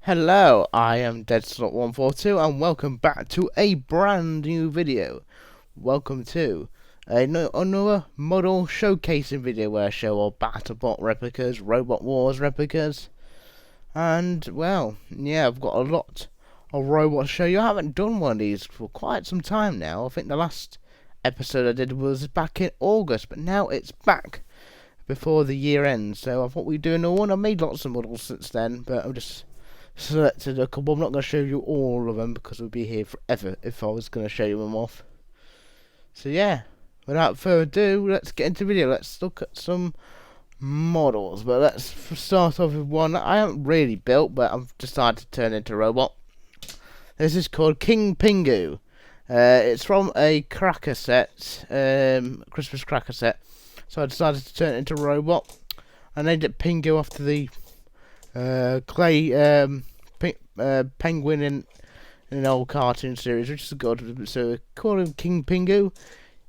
Hello, I am Deadsalot142 and welcome back to a brand new video. Welcome to another model showcasing video where I show all Battlebot replicas, Robot Wars replicas, and well, yeah, I've got a lot of robots to show you. I haven't done one of these for quite some time now. I think the last episode I did was back in August, but now it's back before the year ends, so I thought we'd do another one. I've made lots of models since then, but I'm just selected a couple. I'm not going to show you all of them because we'd be here forever if I was going to show you them off. So yeah, without further ado, let's get into the video. Let's look at some models, but let's start off with one that I haven't really built, but I've decided to turn into a robot. This is called King Pingu. It's from a cracker set, Christmas cracker set. So I decided to turn it into a robot. I named it Pingu after the clay penguin in an old cartoon series, which is good. So call him King Pingu.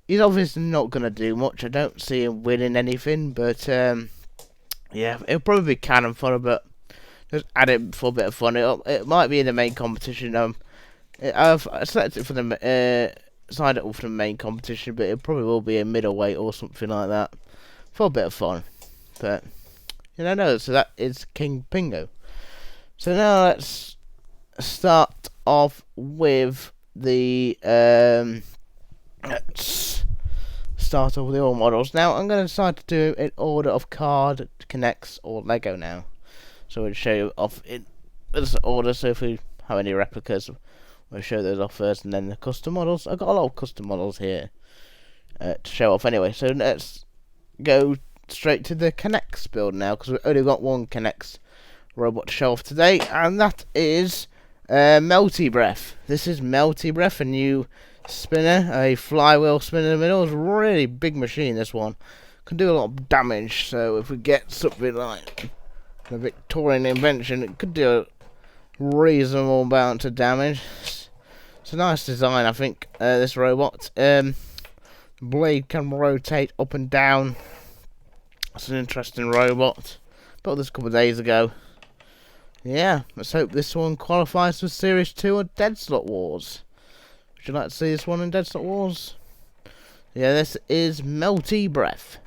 He's obviously not going to do much. I don't see him winning anything, but yeah, it'll probably be cannon fodder, but just add it for a bit of fun. It might be in the main competition. I've selected it for the signed it up for the main competition, but it probably will be a middleweight or something like that for a bit of fun. But no, so that is King Pingu. So now let's start off with the all models. Now I'm going to decide to do in order of card, connects, or Lego now. So we'll show you off in this order. So if we have any replicas, we'll show those off first, and then the custom models. I've got a lot of custom models here to show off anyway. So let's go straight to the Connects build now, because we've only got one Connects robot to show off today, and that is Melty Breath. This is Melty Breath, a new spinner, a flywheel spinner in the middle. It's a really big machine, this one. Can do a lot of damage, so if we get something like a Victorian invention, it could do a reasonable amount of damage. It's a nice design, I think, this robot. Blade can rotate up and down. It's an interesting robot. Built this a couple of days ago. Yeah, let's hope this one qualifies for Series 2 of Deadsalot Wars. Would you like to see this one in Deadsalot Wars? Yeah, this is Melty Breath.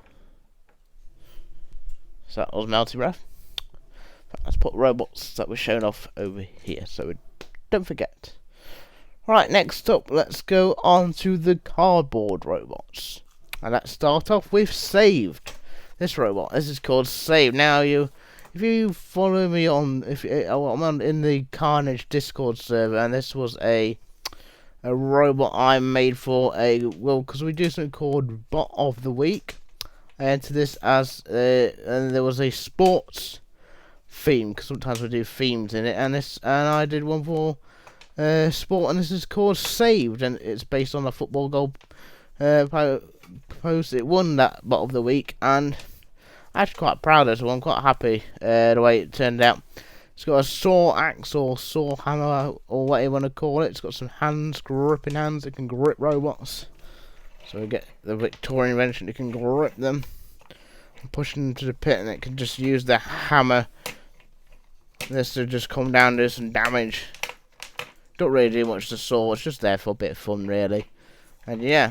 So that was Melty Breath. Let's put robots that were shown off over here so we don't forget. Right, next up, let's go on to the cardboard robots. And let's start off with Saved. This robot, this is called Saved. Now, if you follow me on, I'm on in the Carnage Discord server, and this was a robot I made for because we do something called Bot of the Week. I entered this as, and there was a sports theme, because sometimes we do themes in it, and I did one for sport, and this is called Saved, and it's based on a football goal post. It won that Bot of the Week, and I'm actually quite proud of this one. I'm quite happy the way it turned out. It's got a saw axe or saw hammer or whatever you want to call it. It's got some hands, gripping hands that can grip robots. So we get the Victorian invention, it can grip them and push them into the pit, and it can just use the hammer. This to just come down and do some damage. Don't really do much to saw, it's just there for a bit of fun, really. And yeah,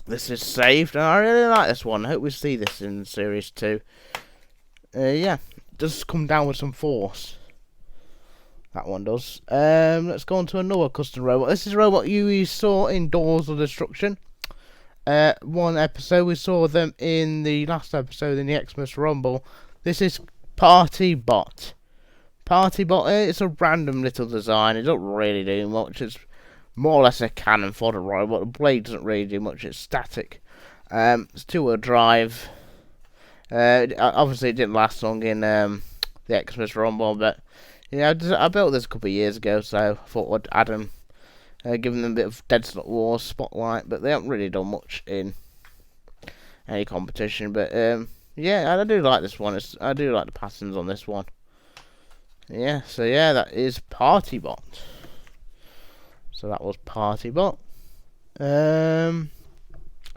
this is Saved, and I really like this one. I hope we see this in Series 2. Yeah, it does come down with some force. That one does. Let's go on to another custom robot. This is a robot you saw in Doors of Destruction. One episode, we saw them in the last episode in the Xmas Rumble. This is Party Bot. Party Bot, it's a random little design. It doesn't really do much. It's more or less a cannon fodder robot. The blade doesn't really do much. It's static. It's two-wheel drive. Obviously, it didn't last long in the Xmas Rumble, but yeah, I built this a couple of years ago, so I thought I'd add them, give them a bit of Deadsalot Wars spotlight. But they haven't really done much in any competition. But yeah, I do like this one. I do like the patterns on this one. Yeah, so yeah, that is Party Bot. So that was Party Bot. Here's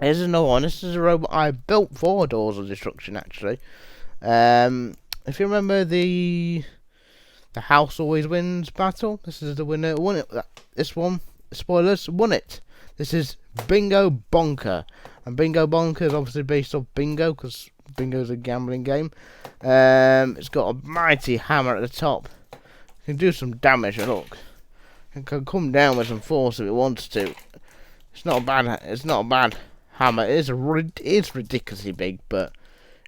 another one. This is a robot I built for Doors of Destruction, actually. If you remember the the house always wins battle. This is the winner. Won it. This one, spoilers, won it. This is Bingo Bonker. And Bingo Bonker is obviously based off Bingo, because Bingo is a gambling game. It's got a mighty hammer at the top. It can do some damage, look. It can come down with some force if it wants to. It's not a bad hammer. It is ridiculously big, but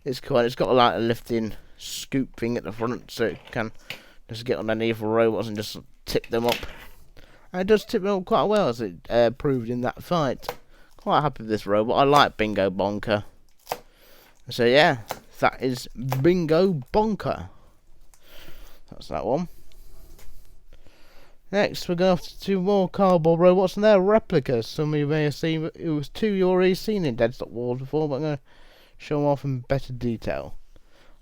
it's got like a lifting scoop thing at the front, so it can just get underneath robots and just tip them up. And it does tip them up quite well, as it proved in that fight. Quite happy with this robot. I like Bingo Bonker. So yeah, that is Bingo Bonker. That's that one. Next, we're going to 2 more cardboard robots, and they're replicas. Some of you may have seen, it was 2 you already seen in Deadsalot Wars before, but I'm going to show them off in better detail.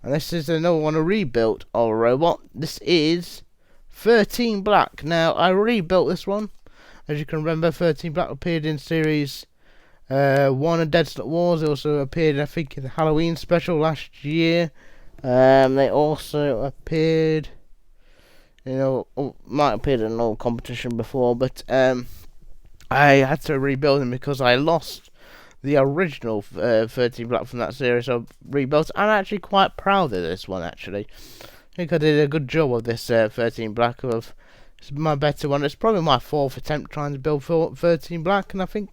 And this is another one, a rebuilt of a robot. This is 13 Black. Now, I rebuilt this one. As you can remember, 13 Black appeared in series 1 of Deadsalot Wars. It also appeared, I think, in the Halloween special last year. They also appeared, might have appeared in an old competition before, but I had to rebuild them because I lost the original 13 Black from that series. So I rebuilt it. I'm actually quite proud of this one, actually. I think I did a good job of this 13 Black. It's my better one. It's probably my 4th attempt trying to build 13 Black, and I think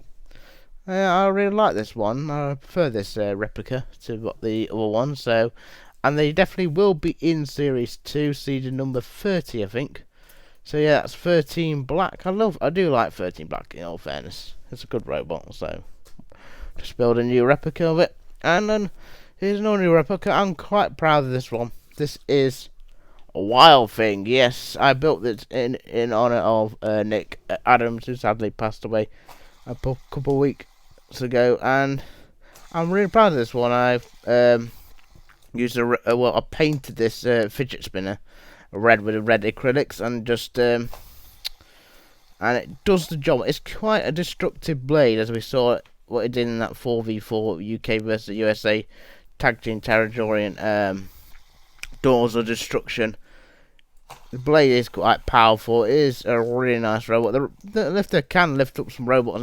I really like this one. I prefer this replica to what the other one. So, and they definitely will be in Series 2, season number 30, I think. So yeah, that's 13 Black. I do like 13 Black, in all fairness. It's a good robot, so just build a new replica of it. And then here's another new replica. I'm quite proud of this one. This is a Wild Thing. Yes, I built it in honor of Nick Adams, who sadly passed away a couple of weeks ago, and I'm really proud of this one. I've used I painted this fidget spinner red with red acrylics, and just and it does the job. It's quite a destructive blade, as we saw what it did in that 4v4 UK versus USA Tag Team Territorian Doors of Destruction. The blade is quite powerful. It is a really nice robot. The lifter can lift up some robots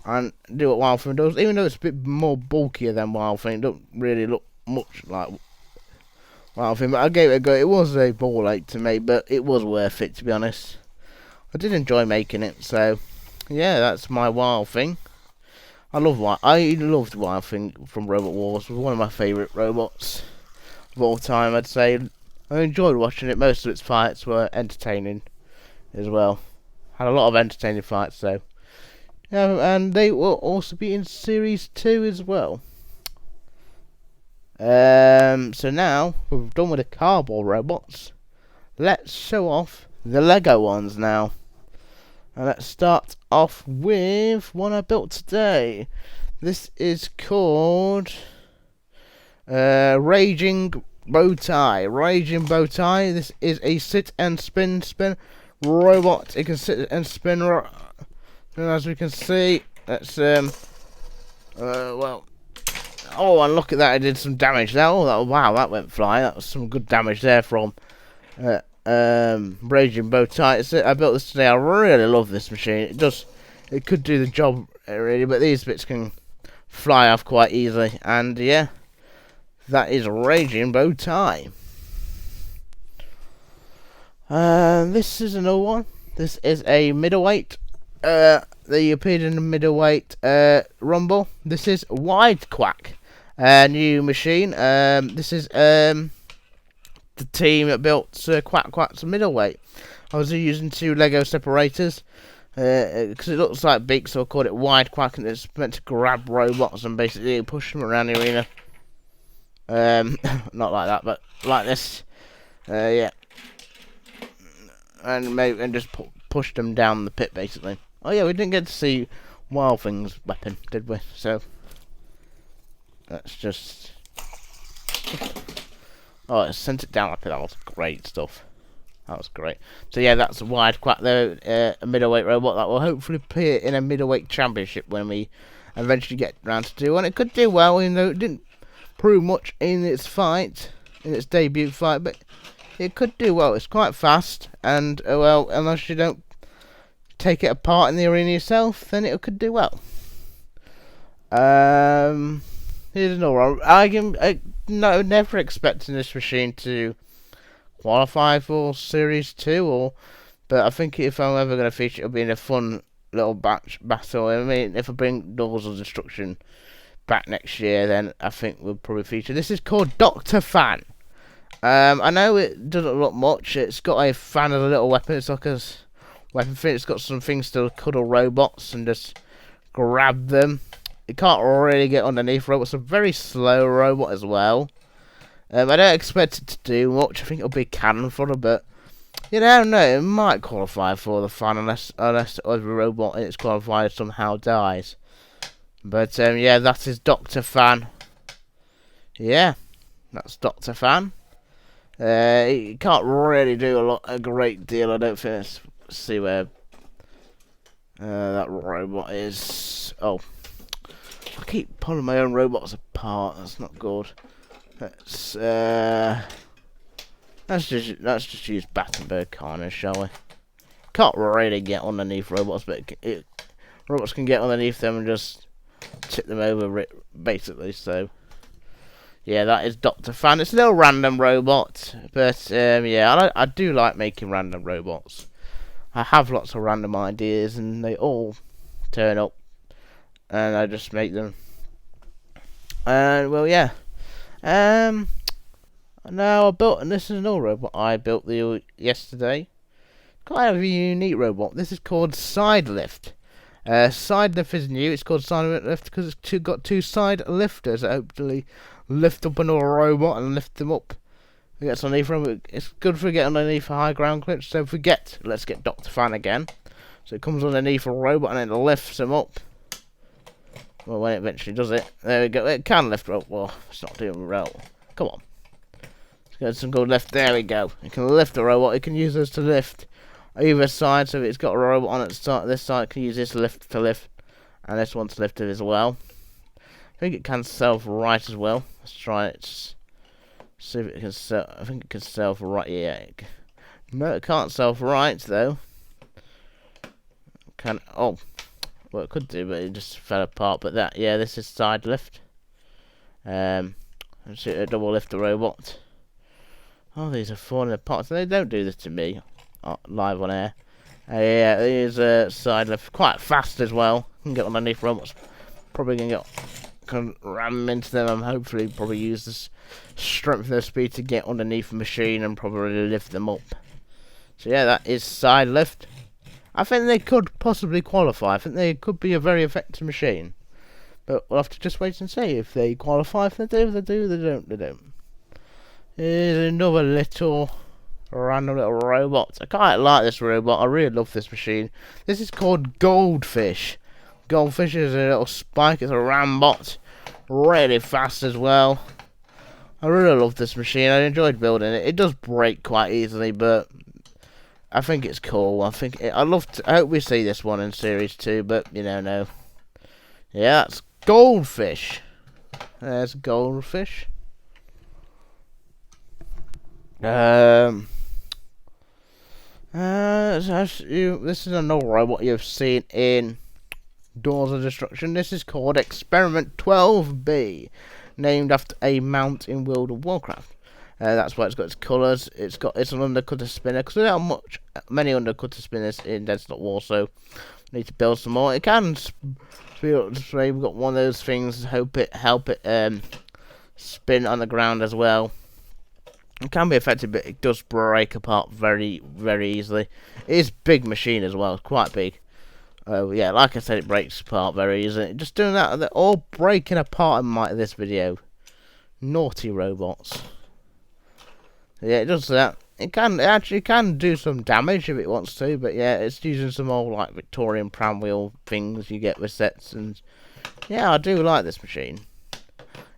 and do what Wild Thing does, even though it's a bit more bulkier than Wild Thing. It don't really look much like Wild Thing, but I gave it a go. It was a ball ache to me, but it was worth it, to be honest. I did enjoy making it, so yeah, that's my Wild Thing. I loved Wild Thing from Robot Wars. It was one of my favourite robots of all time, I'd say. I enjoyed watching it. Most of its fights were entertaining as well. Had a lot of entertaining fights, though. And they will also be in Series 2 as well. So now we've done with the cardboard robots. Let's show off the Lego ones now. And let's start off with one I built today. This is called Raging Bowtie. Raging Bowtie. This is a sit and spin robot. It can sit and spin. And as we can see, that's well. Oh, and look at that! I did some damage there. Oh, wow, that went flying. That was some good damage there from Raging Bowtie. I built this today. I really love this machine. It could do the job really, but these bits can fly off quite easily. And yeah, that is Raging Bowtie. This is another one. This is a middleweight. They appeared in the middleweight rumble. This is Wide Quack, new machine. This is the team that built Quack's middleweight. I was using 2 Lego separators because it looks like big, so I called it Wide Quack, and it's meant to grab robots and basically push them around the arena. Not like that, but like this. Yeah, and just push them down the pit basically. Oh yeah, we didn't get to see Wild Thing's weapon, did we? So let's just. Oh, it sent it down like that. That was great stuff. That was great. So yeah, that's a Wide Quack there, a middleweight robot that will hopefully appear in a middleweight championship when we eventually get round to do one. It could do well, even though it didn't prove much in its debut fight, but it could do well. It's quite fast, and well, unless you don't take it apart in the arena yourself, then it could do well. Here's another one. I never expecting this machine to qualify for Series 2, but I think if I'm ever going to feature it, it'll be in a fun little battle. I mean, if I bring Doors of Destruction back next year, then I think we'll probably feature. This is called Dr. Fan. I know it doesn't look much. It's got a fan as a little weapon. It's like a weapon thing. It's got some things to cuddle robots and just grab them. It can't really get underneath robots. It's a very slow robot as well. I don't expect it to do much. I think it'll be cannon fodder, but you don't know. It might qualify for the fan unless every robot in its qualifier somehow dies. But yeah, that is Dr. Fan. Yeah, that's Dr. Fan. He can't really do a great deal. I don't think. Let's see where that robot is. Oh, I keep pulling my own robots apart. That's not good. Let's just use Battenberg Carnage, shall we? Can't really get underneath robots, but robots can get underneath them and just tip them over, basically. So yeah, that is Dr. Fan. It's a little random robot, but yeah, I do like making random robots. I have lots of random ideas, and they all turn up, and I just make them. And well, yeah. Now I built, and this is another robot I built yesterday. Kind of a unique robot. This is called Side Lift. Side Lift is new. It's called Side Lift because it's got two side lifters that hopefully lift up another robot and lift them up. It gets underneath them. It's good for getting underneath a high ground glitch. So if we let's get Dr. Fan again. So it comes underneath a robot and then lifts them up. Well, when it eventually does it, there we go. It can lift up. Well, it's not doing well. Come on. Let's get some good lift. There we go. It can lift the robot. It can use this to lift either side. So if it's got a robot on its side, this side can use this lift to lift, and this one's lifted as well. I think it can self-right as well. Let's try it. See if it can self. I think it can self-right. Yeah. No, it can't self-right though. Can oh. Well, it could do, but it just fell apart. But yeah, this is side lift. Let's double lift the robot. Oh, these are falling apart. So they don't do this to me live on air. Yeah, here's a side lift, quite fast as well. Can get underneath robots. Probably can ram into them. And hopefully, probably use this strength and their speed to get underneath the machine and probably lift them up. So yeah, that is side lift. I think they could possibly qualify. I think they could be a very effective machine. But we'll have to just wait and see if they qualify. If they do, they do. They don't, they don't. Here's another random little robot. I quite like this robot. I really love this machine. This is called Goldfish. Goldfish is a little spike. It's a rambot. Really fast as well. I really love this machine. I enjoyed building it. It does break quite easily, but I think it's cool. I hope we see this one in Series 2, but you don't know. Yeah, that's Goldfish. There's Goldfish. This is another robot you've seen in Doors of Destruction. This is called Experiment 12B, named after a mount in World of Warcraft. That's why it's got its colours. It's an undercutter spinner because there aren't many undercutter spinners in Deadsalot War, so we need to build some more. It can we've got one of those things. Help it spin on the ground as well. It can be effective, but it does break apart very, very easily. It is a big machine as well. It's quite big. Yeah, like I said, it breaks apart very easily. Just doing that, they're all breaking apart in this video. Naughty robots. Yeah, it does that. It actually can do some damage if it wants to, but yeah, it's using some old like Victorian pram wheel things you get with sets, and yeah, I do like this machine.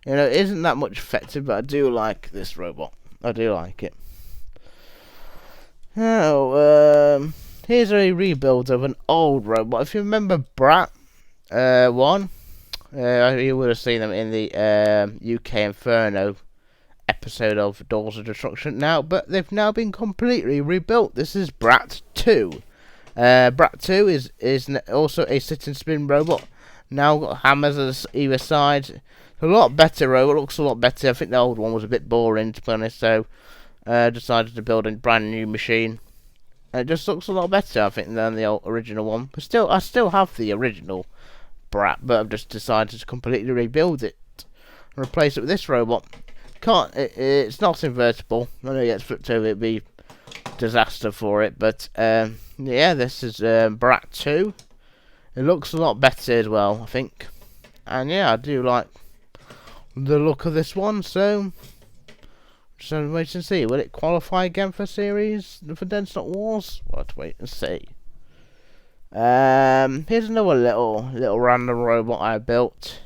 You know, it isn't that much effective, but I do like this robot. I do like it. Now, here's a rebuild of an old robot. If you remember Brat I, you would have seen them in the UK Inferno episode of Doors of Destruction now, but they've now been completely rebuilt. This is Brat II. Brat II is also a sit and spin robot. Now got hammers on either side. A lot better robot, looks a lot better. I think the old one was a bit boring, to be honest, so decided to build a brand new machine. And it just looks a lot better, I think, than the original one. But still, I still have the original Brat, but I've just decided to completely rebuild it and replace it with this robot. It's not invertible. When it gets flipped over, it'd be disaster for it. But yeah, this is Brat 2. It looks a lot better as well, I think. And yeah, I do like the look of this one. So just wait and see. Will it qualify again for series for Deadsalot Wars? We'll have to wait and see. Here's another little random robot I built.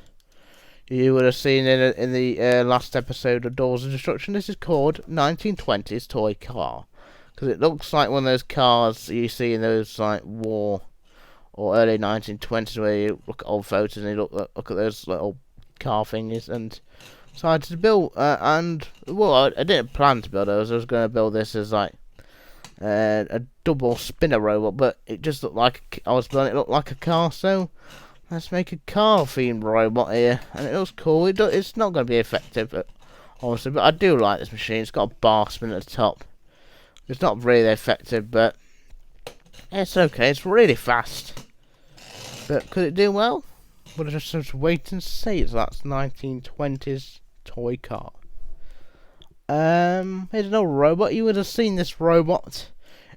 You would have seen it in the last episode of Doors of Destruction. This is called 1920s Toy Car, because it looks like one of those cars you see in those like war or early 1920s, where you look at old photos and you look at those little car thingies. And decided to build. And well, I didn't plan to build those. I was going to build this as like a double spinner robot, but it just looked like I was building. It looked like a car, so let's make a car themed robot here, and it looks cool. It's not going to be effective, honestly, but I do like this machine. It's got a bar spin at the top. It's not really effective, but it's okay. It's really fast. But could it do well? We'll just have to wait and see. So that's 1920s toy car. Here's another robot. You would have seen this robot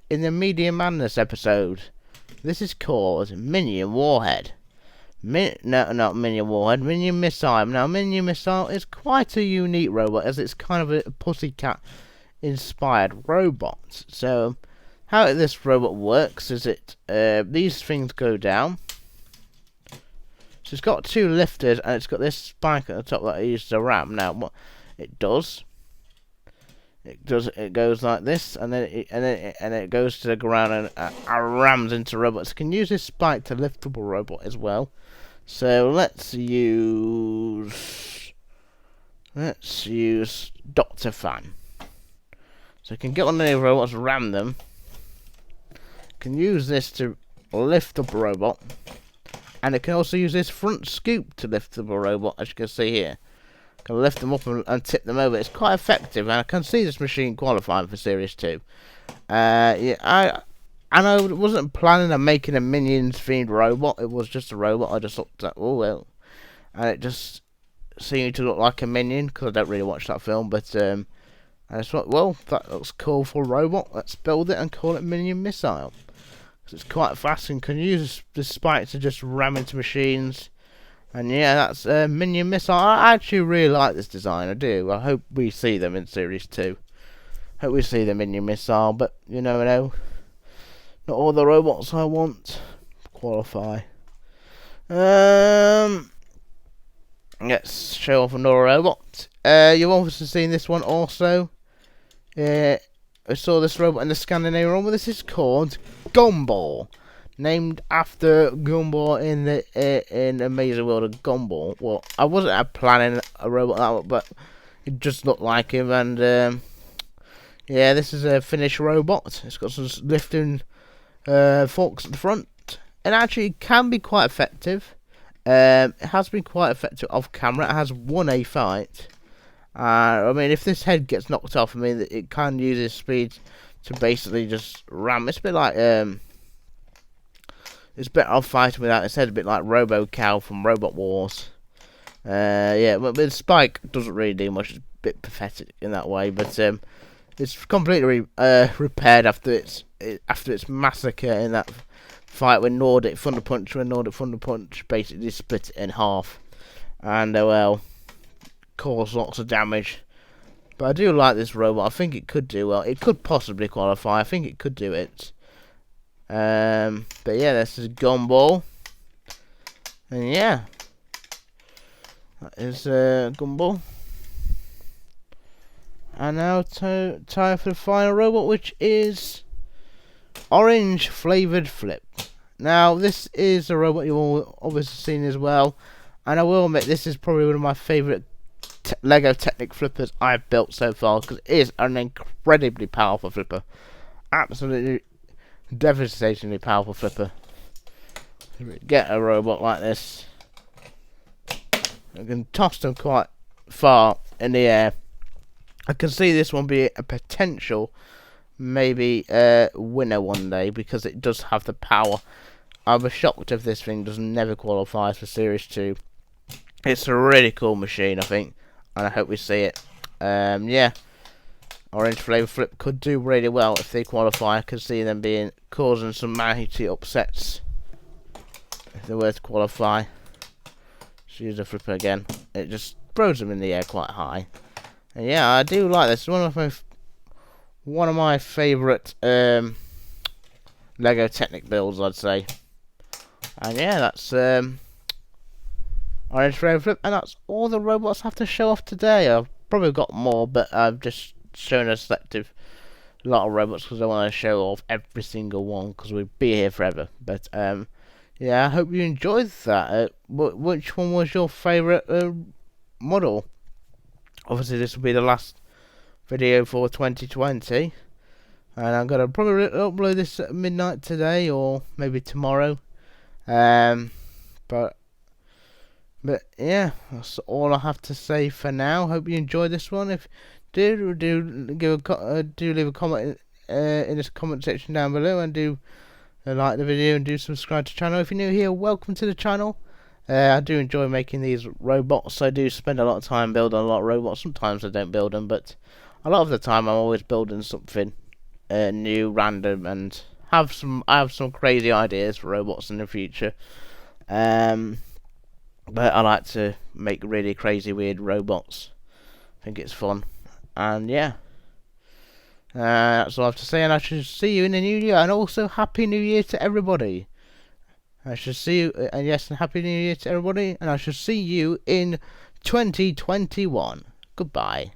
in the Minion Madness episode. This is called Minion Warhead. No, not Minion Warhead. Minion Missile. Now, Minion Missile is quite a unique robot, as it's kind of a pussycat-inspired robot. So, how this robot works is these things go down. So it's got two lifters, and it's got this spike at the top that I use to ram. Now, what it does? It goes like this, and then it goes to the ground and rams into robots. You can use this spike to lift up a robot as well. So let's use Dr. Fan. So you can get on the robots, ram them. You can use this to lift up a robot, and it can also use this front scoop to lift up a robot, as you can see here. Can lift them up and tip them over. It's quite effective, and I can see this machine qualifying for Series 2. Yeah, I wasn't planning on making a Minions themed robot. It was just a robot. I just looked at, oh well, and it just seemed to look like a Minion, because I don't really watch that film. But I just thought, well, that looks cool for a robot. Let's build it and call it Minion Missile, because it's quite fast and can use the spike to just ram into machines. And yeah, that's Minion Missile. I actually really like this design, I do. I hope we see them in Series 2. Hope we see the Minion Missile, but you never know. Not all the robots I want qualify. Let's show off another robot. You've obviously seen this one also. I saw this robot in the Scandinavian one, but this is called Gumball. Named after Gumball in the Amazing World of Gumball. Well, I wasn't planning a robot that one, but it just looked like him. And yeah, this is a Finnish robot. It's got some lifting forks at the front, and actually can be quite effective. It has been quite effective off camera. It has won a fight. I mean, if this head gets knocked off, I mean, it can use its speed to basically just ram. It's a bit like it's better off fighting without its head, a bit like Robo-Cow from Robot Wars. Yeah, but the spike doesn't really do much. It's a bit pathetic in that way, but it's completely repaired after its massacre in that fight with Nordic Thunder Punch, when Nordic Thunder Punch basically split it in half, and well, caused lots of damage. But I do like this robot. I think it could do well. It could possibly qualify. I think it could do it. But yeah, this is Gumball, and yeah, that is Gumball. And now time for the final robot, which is Orange Flavoured Flip. Now, this is a robot you've all obviously seen as well, and I will admit this is probably one of my favourite best Lego Technic flippers I've built so far, because it is an incredibly powerful flipper. Absolutely devastatingly powerful flipper. Get a robot like this, I can toss them quite far in the air. I can see this one be a potential maybe winner one day, because it does have the power. I was shocked if this thing does never qualify for Series 2. It's a really cool machine, I think, and I hope we see it. Yeah, Orange Flavour Flip could do really well if they qualify. I could see them causing some mighty upsets if they were to qualify. Let's use the flipper again. It just throws them in the air quite high. And yeah, I do like this. It's one of my favourite Lego Technic builds, I'd say. And yeah, that's Orange Flavour Flip, and that's all the robots I have to show off today. I've probably got more, but I've just shown a selective lot of robots because I want to show off every single one, because we'd be here forever. But yeah, I hope you enjoyed that. Which one was your favourite model? Obviously, this will be the last video for 2020, and I'm gonna probably upload this at midnight today or maybe tomorrow. But yeah, that's all I have to say for now. Hope you enjoyed this one. If do leave a comment in this comment section down below, and do like the video and do subscribe to the channel. If you're new here, welcome to the channel. I do enjoy making these robots. I do spend a lot of time building a lot of robots. Sometimes I don't build them, but a lot of the time I'm always building something new, random, and I have some crazy ideas for robots in the future. But I like to make really crazy, weird robots. I think it's fun. And yeah, that's all I have to say, and I shall see you in the new year. And also, Happy New Year to everybody. I shall see you, and yes, and Happy New Year to everybody. And I shall see you in 2021. Goodbye.